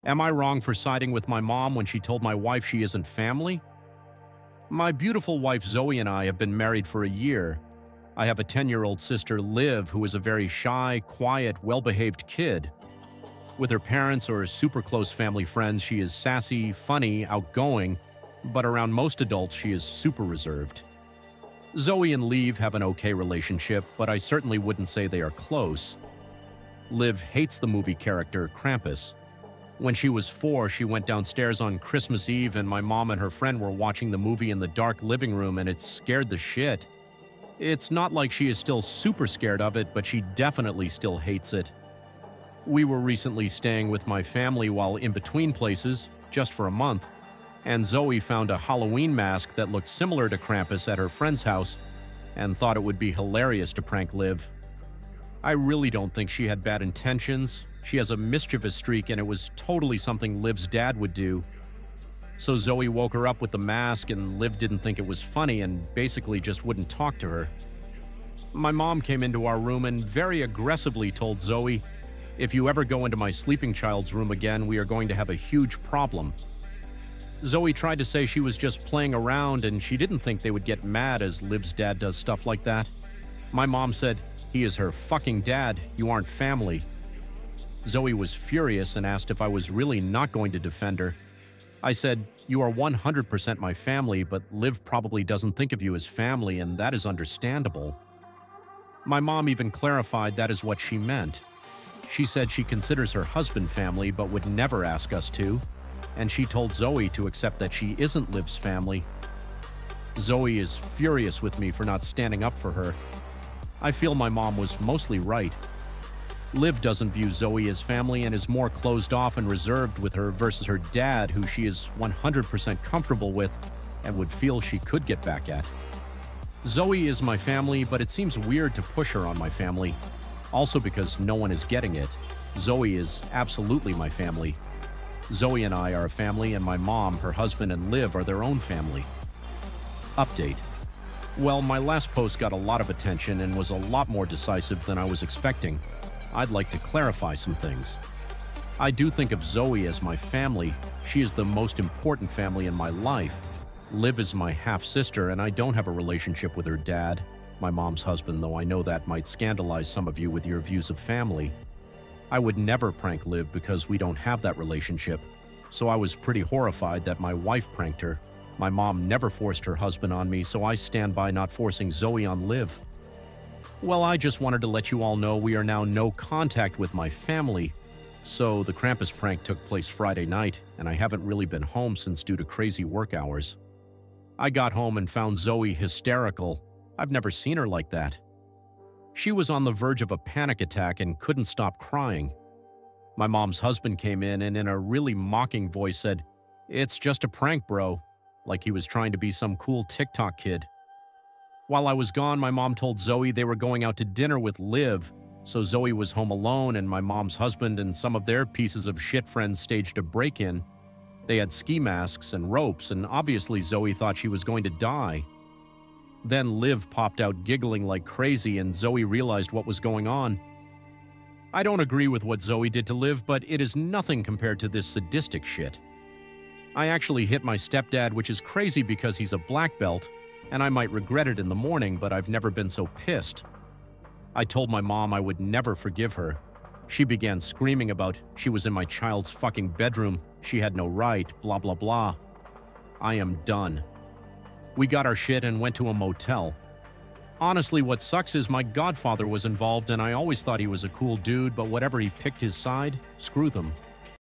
Am I wrong for siding with my mom when she told my wife she isn't family? My beautiful wife Zoe and I have been married for a year. I have a 10-year-old sister, Liv, who is a very shy, quiet, well-behaved kid. With her parents or super close family friends, she is sassy, funny, outgoing, but around most adults, she is super reserved. Zoe and Liv have an okay relationship, but I certainly wouldn't say they are close. Liv hates the movie character Krampus. When she was 4, she went downstairs on Christmas Eve and my mom and her friend were watching the movie in the dark living room and it scared the shit. It's not like she is still super scared of it, but she definitely still hates it. We were recently staying with my family while in between places, just for a month, and Zoe found a Halloween mask that looked similar to Krampus at her friend's house and thought it would be hilarious to prank Liv. I really don't think she had bad intentions. She has a mischievous streak and it was totally something Liv's dad would do. So Zoe woke her up with the mask and Liv didn't think it was funny and basically just wouldn't talk to her. My mom came into our room and very aggressively told Zoe, "If you ever go into my sleeping child's room again, we are going to have a huge problem." Zoe tried to say she was just playing around and she didn't think they would get mad as Liv's dad does stuff like that. My mom said, "He is her fucking dad, you aren't family." Zoe was furious and asked if I was really not going to defend her. I said, "You are 100% my family, but Liv probably doesn't think of you as family, and that is understandable." My mom even clarified that is what she meant. She said she considers her husband family but would never ask us to, and she told Zoe to accept that she isn't Liv's family. Zoe is furious with me for not standing up for her. I feel my mom was mostly right. Liv doesn't view Zoe as family and is more closed off and reserved with her versus her dad, who she is 100% comfortable with and would feel she could get back at. Zoe is my family, but it seems weird to push her on my family. Also because no one is getting it. Zoe is absolutely my family. Zoe and I are a family, and my mom, her husband, and Liv are their own family. Update. Well, my last post got a lot of attention and was a lot more decisive than I was expecting. I'd like to clarify some things. I do think of Zoe as my family. She is the most important family in my life. Liv is my half-sister, and I don't have a relationship with her dad, my mom's husband, though I know that might scandalize some of you with your views of family. I would never prank Liv because we don't have that relationship, so I was pretty horrified that my wife pranked her. My mom never forced her husband on me, so I stand by not forcing Zoe on Liv. Well, I just wanted to let you all know we are now no contact with my family. So the Krampus prank took place Friday night, and I haven't really been home since due to crazy work hours. I got home and found Zoe hysterical. I've never seen her like that. She was on the verge of a panic attack and couldn't stop crying. My mom's husband came in and in a really mocking voice said, "It's just a prank, bro," like he was trying to be some cool TikTok kid. While I was gone, my mom told Zoe they were going out to dinner with Liv, so Zoe was home alone and my mom's husband and some of their pieces of shit friends staged a break-in. They had ski masks and ropes, and obviously Zoe thought she was going to die. Then Liv popped out giggling like crazy and Zoe realized what was going on. I don't agree with what Zoe did to Liv, but it is nothing compared to this sadistic shit. I actually hit my stepdad, which is crazy because he's a black belt, and I might regret it in the morning, but I've never been so pissed. I told my mom I would never forgive her. She began screaming about she was in my child's fucking bedroom, she had no right, blah blah blah. I am done. We got our shit and went to a motel. Honestly, what sucks is my godfather was involved and I always thought he was a cool dude, but whatever he picked his side, screw them.